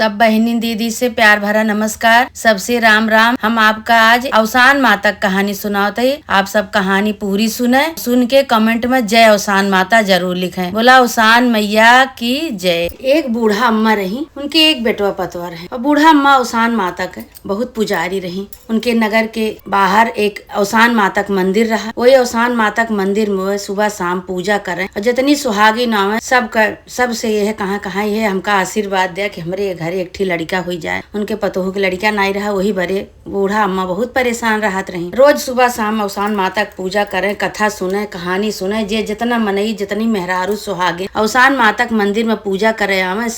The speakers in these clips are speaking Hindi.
सब बहनी दीदी से प्यार भरा नमस्कार। सबसे राम राम। हम आपका आज अवसान माता कहानी सुनाते हैं। आप सब कहानी पूरी सुने, सुन के कमेंट में जय अवसान माता जरूर लिखें। बोला अवसान मैया की जय। एक बूढ़ा अम्मा रही, उनके एक बेटवा पतवा रहे और बूढ़ा अम्मा अवसान माता के बहुत पुजारी रही। उनके नगर के बाहर एक अवसान माता का मंदिर रहा। वही अवसान माता के मंदिर में सुबह शाम पूजा करें और जितनी सुहागी नाव है सबसे यह कहाँ ये हमका आशीर्वाद दिया कि हमारे घर एक ठी लड़का हुई जाए। उनके पतोहू के लड़का नहीं रहा, वही बड़े बूढ़ा अम्मा बहुत परेशान रहत रही। रोज सुबह शाम अवसान माता की पूजा करें, कथा सुने, कहानी सुने। जे जितना मनई जितनी मेहरारू सुहागे अवसान माता के मंदिर में पूजा करे आवे,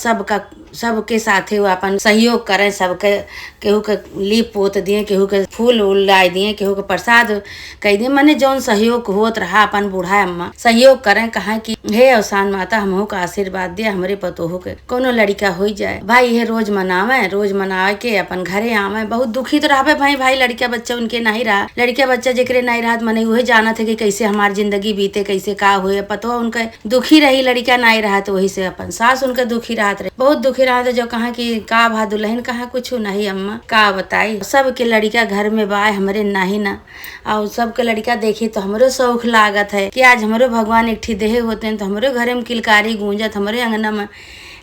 सबके साथे वो अपन सहयोग करें। सबके केहू के लीप पोत दिए, केहू के फूल उल लाई दिए, केहू के प्रसाद कह दिए। मने जौन सहयोग होत रहा अपन बूढ़ा अम्मा सहयोग करें। कहा कि हे अवसान माता हमहू का आशीर्वाद दिया, हमरे पतोहू के कोनो लड़का हो जाए। भाई ये रोज मनावे के अपन घरे आवे। बहुत दुखी तो रहा भाई लड़का बच्चा उनके नहीं रहा। लड़का बच्चा जेकरे नहीं रहा मने वही जाना थे कि कैसे हमार जिंदगी बीते, कैसे का हुए। पतो उनके दुखी रही, लड़का नहीं रहा तो वही से अपन सास उनके दुखी रहत रहे, बहुत दुखी रहा। तो जो कहा कि का भा दुल्हन कहा कुछ नहीं अम्मा का बताई, सबके लड़का घर में बाय हमरे नहीं ना। और सबके लड़का देखी तो हमरो शौक लागत है कि आज हमरो भगवान एक ठी देहे होते हैं तो हमरो घरे में किलकारी गूंजत, हमरे अंगना में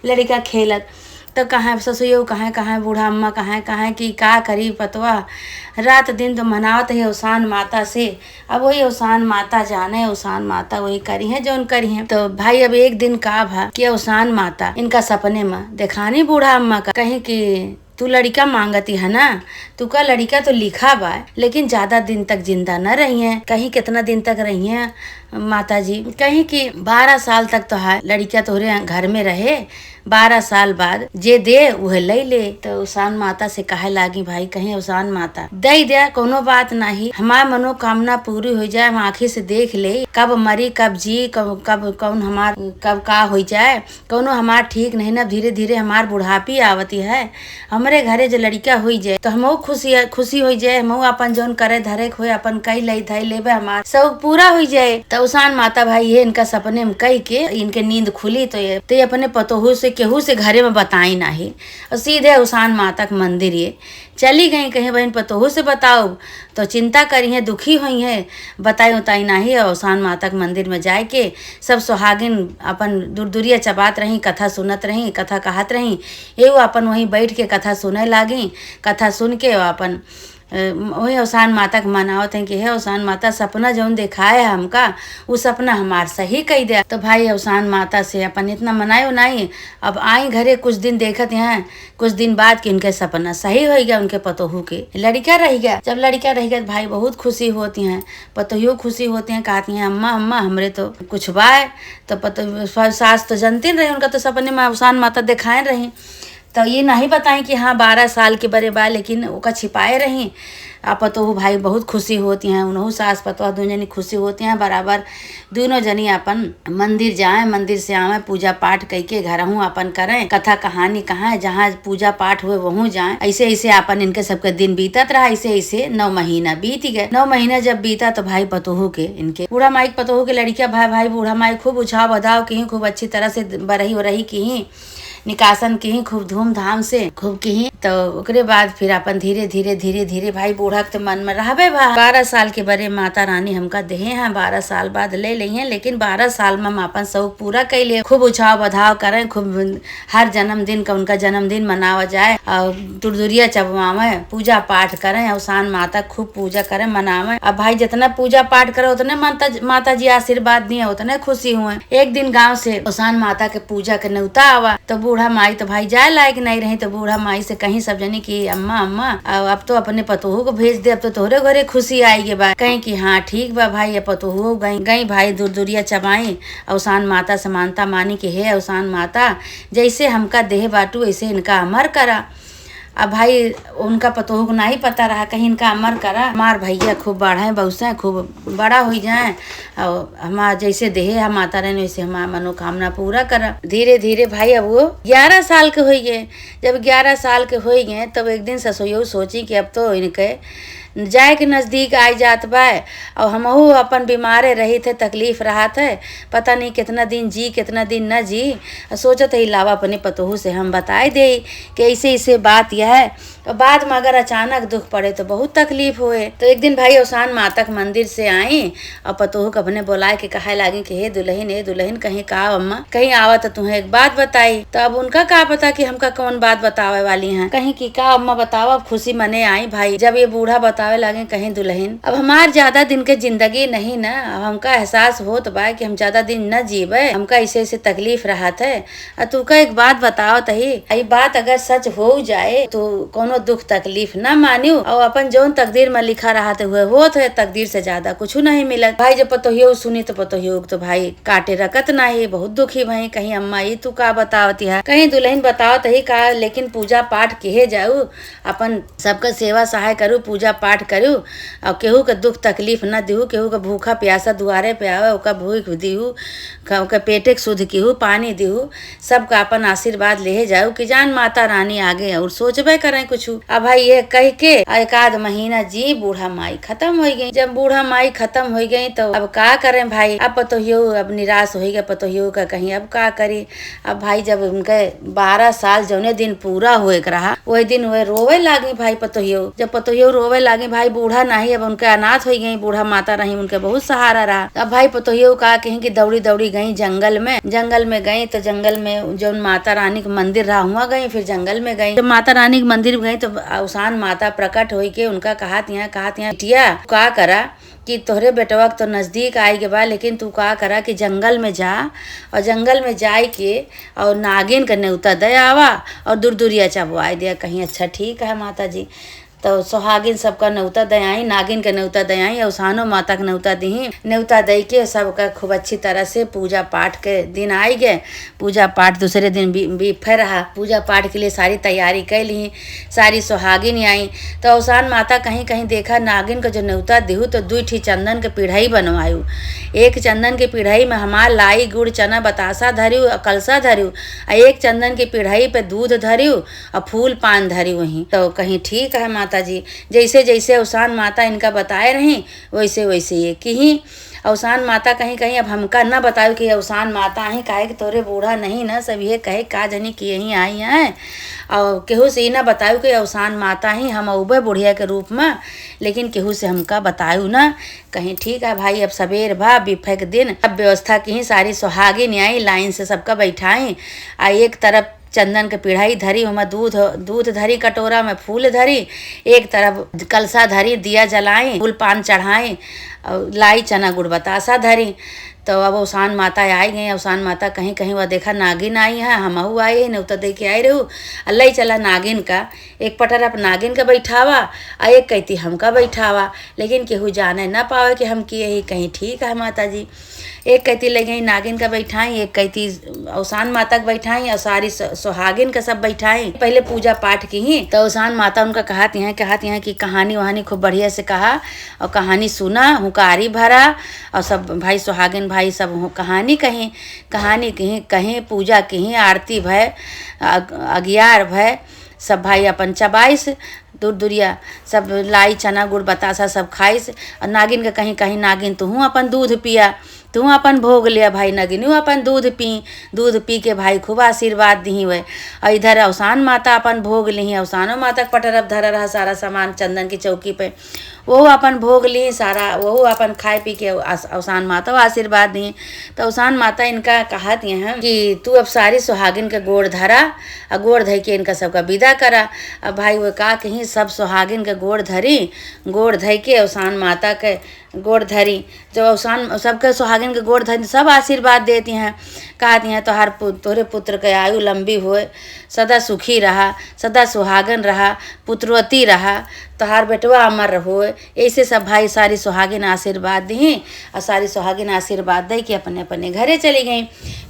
लड़का खेलत। तो कहाँ ससुयो कहाँ बूढ़ा अम्मा कहाँ कि का करी पतवा रात दिन तो मनावत है अवसान माता से। अब वही अवसान माता जाने, अवसान माता वही करी है जो करी है। तो भाई अब एक दिन का भा कि अवसान माता इनका सपने में दिखानी बूढ़ा अम्मा का, कहीं कि तू लड़का मांगती है ना, तू का लड़का तो लिखा बा लेकिन ज्यादा दिन तक जिंदा न रही है। कहीं कितना दिन तक रही है माता जी, कहीं कि 12 साल तक तो है लड़का तोहरे घर में रहे। 12 साल बाद जे दे वह ले ले। तो अवसान माता से कहे लागी भाई कहीं अवसान माता दे दे, कोनो बात नहीं, हमार मनोकामना पूरी हो जाए। हम आँखी से देख ले कब मरी कब जी, कब कौन हमार कब का हो जाए, कोनो हमार ठीक नहीं ना। धीरे धीरे हमार बुढ़ापी आवती है, हमरे घरे जो लड़का हुई जाए तो हमो खुशी हो जाए। हमो अपन जौन करे धरे हुए अपन कई लई धई लेबे, हमार सब पूरा हो जाए। तो अवसान माता भाई ये इनका सपने में कही के इनके नींद खुली तो ये अपने पतोहू से केहू से घरे में बताई नहीं और सीधे अवसान माता के मंदिर ये चली गई। कहीं बहन पतोहू से बताओ तो चिंता करी है, दुखी हुई है, बताई उताई नहीं। अवसान माता के मंदिर में जाए के सब सुहागिन अपन दूरिया चबात रही, कथा सुनत रही, कथा कहत रही। एगो अपन वहीं बैठ के कथा सुने लागी। कथा सुन के अपन वही अवसान माता के मनावत है कि हे अवसान माता सपना जौन दिखाए हमका वो सपना हमार सही कही दे। तो भाई अवसान माता से अपन इतना मनायो नहीं। अब आई घरे कुछ दिन देखत हैं, कुछ दिन बाद कि उनके सपना सही हो गया, उनके पतोहू के लड़का रह गया। जब लड़का रह गया भाई बहुत खुशी होती हैं, पतोहियो खुशी होती हैं, कहती हैं अम्मा हमरे तो कुछ बाय। तो पतो सास तो जानती रही, उनका तो सपने में अवसान माता दिखाए रही। तो ये नहीं बताएं कि हाँ 12 साल के बड़े बा, लेकिन ओका छिपाए रही। पतोहू भाई बहुत खुशी होती हैं, उन्हों सास पतोह दोनों जनी खुशी होती हैं बराबर। दोनों जनी अपन मंदिर जाएं, मंदिर से आवे, पूजा पाठ करके घर हूँ अपन करें, कथा कहानी कहाँ जहाँ पूजा पाठ हुए वहूँ जाएं। ऐसे अपन इनके सबके दिन बीतत रहा। ऐसे 9 महीना बीत गए। 9 महीना जब बीता तो भाई पतोहू के इनके बूढ़ा माई पतोहू के लड़किया भाई बूढ़ा माई खूब उछाव बधाव की, खूब अच्छी तरह से बरही वरही की, निकासन की खूब धूमधाम से खूब की। तो ओकरे बाद फिर अपन धीरे धीरे भाई बूढ़ा के मन में रहबे 12 साल के बड़े माता रानी हमका देहे हैं, 12 साल बाद ले हैं। लेकिन 12 साल में हम अपन शौक पूरा कर लिए, खूब उछाव बधाव करें, खूब हर जन्मदिन का उनका जन्मदिन मनावा जाए और दूरिया चबवावे, पूजा पाठ करें, अवसान माता खूब पूजा करें मनावे। अब भाई जितना पूजा पाठ करे उतने माता जी आशीर्वाद दिए, उतने खुशी हुए। एक दिन गाँव से अवसान माता के पूजा के न्योता आवा। तो बूढ़ा माई तो भाई जाए लायक नहीं रही। तो बूढ़ा माई से कहीं सब जनी की अम्मा अब तो अपने पतोहू को भेज दे, अब तो तोहरे घरे खुशी आएगी बा। कहीं कि हाँ ठीक बा भाई, ये पतोहू गई भाई दूरिया चबाई। अवसान माता समानता मानी कि हे अवसान माता जैसे हमका देह बाटू ऐसे इनका अमर करा। अब भाई उनका पतोहू को नहीं पता रहा, कहीं इनका अमर करा, हमार भैया खूब बढ़े बहुसे खूब बड़ा हो जाए और हमार जैसे देहे हम माता रानी वैसे हमार मनोकामना पूरा करा। धीरे धीरे भाई अब वो 11 साल के हो गए। जब 11 साल के हो गए तब एक दिन ससुयो सोची कि अब तो इनके जाए के नजदीक आई जात बा और हमहू अपन बीमारे रही थे, तकलीफ रहा थे, पता नहीं कितना दिन जी कितना दिन न जी। सोचत ही लावा अपने पतोहू से हम बताए दे कि ऐसे ऐसे बात यह है। और बाद में अगर अचानक दुख पड़े तो बहुत तकलीफ हुए। तो एक दिन भाई औसान माता के मंदिर से आई और पतोहू को अपने बुलाए के कहे लागी कि हे दुल्हन कहीं का अम्मा कहीं आवा तो तुम्हें एक बात बताई। तो अब उनका का पता कि हमका कौन बात बतावे वाली है, कहीं की का अम्मा बताओ। अब खुशी मने आई भाई जब ये बूढ़ा बतावे लगे कहीं दुल्हन अब हमार ज्यादा दिन के जिंदगी नहीं न, अब हमका एहसास होत बा कि हम ज्यादा दिन न जीवे, हमका ऐसे ऐसे तकलीफ रहा थे। तू का एक बात बताओ तही, ये बात अगर सच हो जाए तो कोनो दुख तकलीफ न मानियो और अपन जौन तकदीर में लिखा रहा थे हुए होत है, तकदीर से ज्यादा कुछ नहीं मिला। भाई जब पतोहियो सुनी तो पतोहियो तो भाई काटे रकत नहीं, बहुत दुखी भाई। कहीं अम्मा ये तू का बतावती है, कहीं दुल्हन बताओ तही का, लेकिन पूजा पाठ किहे जाऊ, अपन सबका सेवा सहाय करू, पूजा पाठ करू और केहू के दुख तकलीफ न दिहू, केहू के भूखा प्यासा दुआरे पे आवे ओका भूख दिहू, के पेटे के शुद्ध केहू पानी दिहू, सबका अपन आशीर्वाद ले जाऊ कि जान माता रानी आगे और सोचबे करें कुछ। अब भाई ये कह के एक आध महीना जी बूढ़ा माई खत्म हो गई। जब बूढ़ा माई खत्म हो गई तो अब का करें भाई, अब पतोहियो अब निराश हो गया, पतोहियो का कहीं अब का करी। अब भाई जब उनके 12 साल जौने दिन पूरा हुए रहा वही दिन वे रोवे लागी भाई पतोहियो। जब पतोहियो रोवे लागी भाई बूढ़ा नहीं अब उनके अनाथ हो गई, बूढ़ा माता रही उनके बहुत सहारा रहा। अब भाई पतोहियो का कहीं की दौड़ी दौड़ी गई जंगल में गई तो जंगल में जो माता रानी का मंदिर रहा हुआ गई, फिर जंगल में गई। जब माता रानी के मंदिर में गई तो औसान माता प्रकट हो के उनका कहत यहाँ बिटिया का करा कि तोहरे बेटवा तो नजदीक आई के बा, लेकिन तू का करा कि जंगल में जा और जंगल में जाए के और नागिन के न्योता दे आवा और दूर दूरिया चबवाई दिया कहीं। अच्छा ठीक है माता जी। तो सुहागिन सबका न्योता दयाई, नागिन के न्योता दयाई, औसानो माता के न्योता दी, न्योता दे के सबका खूब अच्छी तरह से पूजा पाठ के दिन आई गए। पूजा पाठ दूसरे दिन भी फिर रहा, पूजा पाठ के लिए सारी तैयारी कर ली, सारी सुहागिन आई। तो औसान माता कहीं कहीं देखा नागिन का जो न्योता दिहू तो 2 ठी चंदन के पीढ़ाई बनवायू। एक चंदन के पीढ़ाई में हमार लाई गुड़ चना बतासा धरियू और कलसा धरियू, एक चंदन की पीढ़ाई पे दूध धरियू और फूल पान धरियू। वहीं तो कहीं ठीक है माता जी, जैसे जैसे औसान माता इनका बताए रही वैसे वैसे ये की। औसान माता कहीं कहीं अब हमका न बताओ कि औसान माता ही काहे कि तोरे बूढ़ा नहीं न, सब ये कहे का जनी कि यहीं आई हैं और केहू से ही न बताओ कि औसान माता ही हम उबे बुढ़िया के रूप में, लेकिन केहू से हमका बताऊ न। कहीं ठीक है भाई अब सवेर भा बिफे के दिन अब व्यवस्था की ही सारी सुहागिन आई, लाइन से सबका बैठाई आ एक तरफ चंदन के पीढ़ाई धरी, हमें दूध धरी, कटोरा में फूल धरी, एक तरफ कलसा धरी, दिया जलाई, फूल पान चढ़ाए और लाई चना गुड़ बतासा धरी। तो अब औसान माता आई गई। औसान माता कहीं कहीं वह देखा नागिन आई है, हमहू आई है, न्योता दे के आई रहू। अल्लाह चला नागिन का एक पटर अब नागिन का बैठावा आ एक कहती हमका बैठावा, लेकिन केहू जाने न पावे कि हम किए ही। कहीं ठीक है माता जी। एक कहती ले गई नागिन का बैठाई, एक कहती औसान माता का बैठाई और सारी सुहागिन का सब बैठाई। पहले पूजा पाठ की ही तो औसान माता उनका कहती हैं कि कहानी वहानी खूब बढ़िया से कहा और कहानी सुना, हुकारी भरा और सब भाई सुहागिन भाई सब कहानी कहीं पूजा कहीं आरती भय अगियार भय सब भाई अपन चबाइस दूर दूरिया सब लाई चना गुड़ बतासा सब खाइस। और नागिन का कहीं कहीं नागिन तू अपन दूध पिया, तू अपन भोग लिया भाई नगिनू अपन दूध पी के भाई खूब आशीर्वाद दी हुए। और इधर औसान माता अपन भोग ली, औसानो माता पटरब धरा रहा सारा सामान चंदन की चौकी पे, वो अपन भोग ली सारा, वो अपन खाए पी के औसान माता आशीर्वाद दी। तो औसान माता इनका कहत हैं कि तू अब सारी सुहागिन के गोड़ धरा और गोड़ धई के इनका सबका विदा करा। अब भाई वो का कहीं सब सुहागिन के गोड़ धई के औसान माता के गोड़ धरी। जब औसान सबके सुहागिन के गोड़ धरी सब आशीर्वाद देती हैं, कहती हैं तोहरे पुत्र के आयु लंबी होए, सदा सुखी रहा, सदा सुहागन रहा, पुत्रवती रहा, तोहार बेटवा अमर होए। ऐसे सब भाई सारी सुहागिन आशीर्वाद दी और सारी सुहागिन आशीर्वाद दे के अपने अपने घरे चली गई।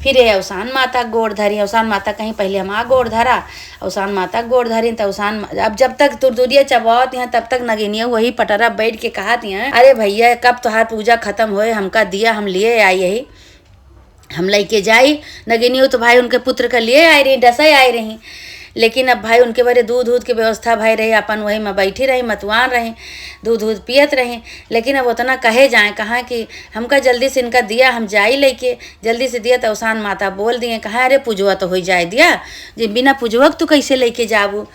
फिर ये औसान माता गोड़ धरी, औसान माता कहीं पहले हम गोड़ धरा, औसान माता गोड़ धरी। तो औसान अब जब तक तुरदुरिया चबावत हैं तब तक नगिनिया वही पटरा बैठ के कहती हैं अरे भैया कब तोहार पूजा खत्म होए, हमका दिया हम लिए आई यही हम लेके जाई। नगिनियो तो भाई उनके पुत्र का लिए आई रही, डसा आई रही। लेकिन अब भाई उनके बारे दूध दूध के व्यवस्था भाई रही, अपन वही में बैठी रही, मतवान रही, दूध दूध पियत रही। लेकिन अब उतना कहे जाए कहाँ कि हमका जल्दी से इनका दिया, हम जाई लेके जल्दी से दिया। तो अवसान माता बोल दिए, कहा अरे पुजवा तो हो जाए दिया, जे बिना पुजवक तो कैसे लेके जाबू,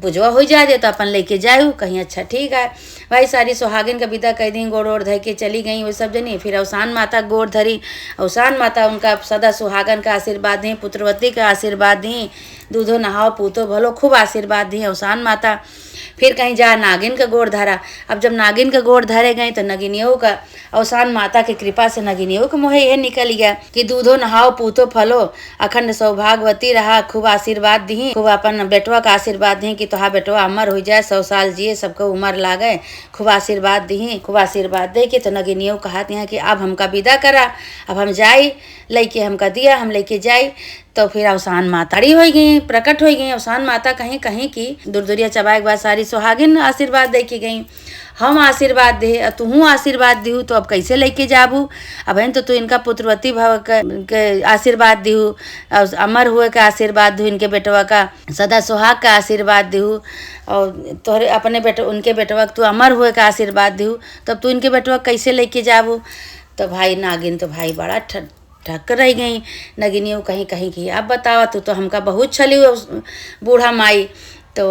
पुजवा हो जाए दे तो अपन लेके जाऊ कहीं। अच्छा ठीक है भाई, सारी सुहागिन का विदा कह दी, गोड़ ओढ़ धर के चली गई वो सब जनी। फिर अवसान माता गोड़ धरी, अवसान माता उनका सदा सुहागन का आशीर्वाद दी, पुत्रवती का आशीर्वाद दी, दूधो नहाओ पूतो भलो खूब आशीर्वाद दी अवसान माता। फिर कहीं जा नागिन का गोड़ धरा। अब जब नागिन का गोड़ धरे गई तो नगिनियों का अवसान माता की कृपा से नगिनियों के मुँह ये निकल गया कि दूधो नहाओ पूतो फलो, अखंड सौभाग्यवती रहा, खूब आशीर्वाद दी, खूब अपन बेटवा का आशीर्वाद दी कि तोहार बेटवा अमर हो जाए, 100 साल जिए, सबको उम्र लागे, खूब आशीर्वाद दी। खूब आशीर्वाद दे के तो नगिनियों कहती हैं कि अब हमका विदा करा, अब हम जाई लेके, हमका दिया हम लेके जाई। तो फिर अवसान माताड़ी हो गई, प्रकट हो गई अवसान माता कहीं कहीं की दुरदुरिया चबाए के बाद सारी सुहागिन आशीर्वाद दे के गई। हम आशीर्वाद दे तू आशीर्वाद दिहू तो अब कैसे लेके जाबू, अब तो तू इनका पुत्रवती भव के आशीर्वाद दिहू, अमर हुए का आशीर्वाद दू, इनके बेटवा का सदा सुहाग का आशीर्वाद दिहू, और तोहरे अपने बेटे उनके बेटवा तू अमर हुए का आशीर्वाद दिहू, तब तू इनके बेटवा कैसे लेके जाबू। तो भाई नागिन तो भाई बड़ा ठक रह गई नगिनियों कहीं कहीं की। अब बताओ तू तो हमका बहुत छली बूढ़ा माई। तो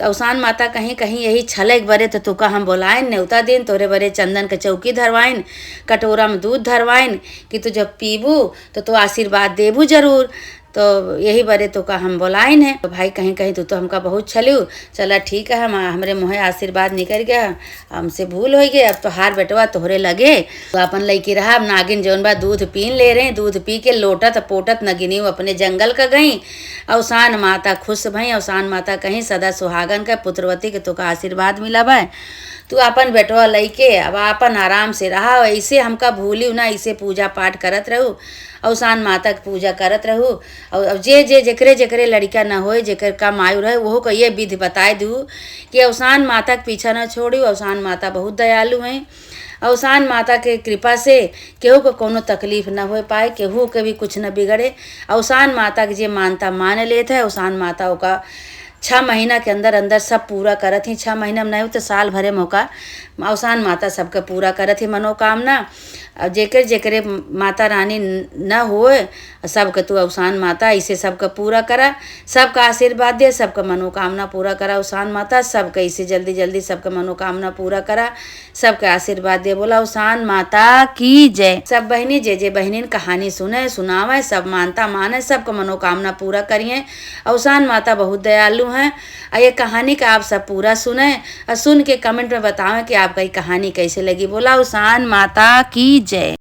अवसान माता कहीं कहीं यही छलक बरे तो तुका हम बोलाइन न्योता दिन तोरे बरे चंदन के चौकी धरवाइन, कटोरा में दूध धरवाइन कि तू जब पीबू तो तू आशीर्वाद देबू जरूर। तो यही बरे तो का हम बोलाइन है। तो भाई कहीं कहीं तो हमका बहुत छलू, चला ठीक है, हम हमरे मुँह आशीर्वाद निकल गया, हमसे भूल हो गई, अब तो हार बेटवा तोहरे लगे तो अपन लैकी रहा। अब नागिन जौन बा दूध पीन ले रहे, दूध पी के लोटत पोटत नगिनी अपने जंगल का गई। अवसान माता खुश भई, अवसान माता कहीं सदा सुहागन का पुत्रवती के तो का आशीर्वाद मिला बा, तू अपन बेटवा लैके अब अपन आराम से रहा, ऐसे हमका भूली ना, ऐसे पूजा पाठ करत रहू, अवसान माता की पूजा करत रहू। और जे जे जेकरे जेकरे लड़का न होए, जेकर का मायू रहे वो को ये विधि बताए दू कि अवसान माता के पीछा न छोड़ी। अवसान माता बहुत दयालु हैं, अवसान माता के कृपा से केहू को कोनो तकलीफ न हो पाए, केहू के भी कुछ न बिगड़े। अवसान माता के जे मानता मान लेते है, अवसान माता का 6 महीना के अंदर अंदर सब पूरा करत ही। 6 महीना में नहीं हो तो साल भरे मौका अवसान माता सबका पूरा करत ही मनोकामना। जेकर जेकरे माता रानी न होए सबका तू अवसान माता इसे सबका पूरा करा, सबका आशीर्वाद दे, सबका मनोकामना पूरा करा। अवसान माता सबका इसे जल्दी जल्दी सबका मनोकामना पूरा करा, सबका आशीर्वाद दे। बोला अवसान माता की जय। सब बहनी जे जे बहनीन कहानी सुने सुनावे, सब मानता माने, सबका मनोकामना पूरा करिए। अवसान माता बहुत दयालु हैं। ये कहानी का आप सब पूरा सुने और सुन के कमेंट में बतावें कि आपका ये कहानी कैसे लगी। बोला अवसान माता की जय।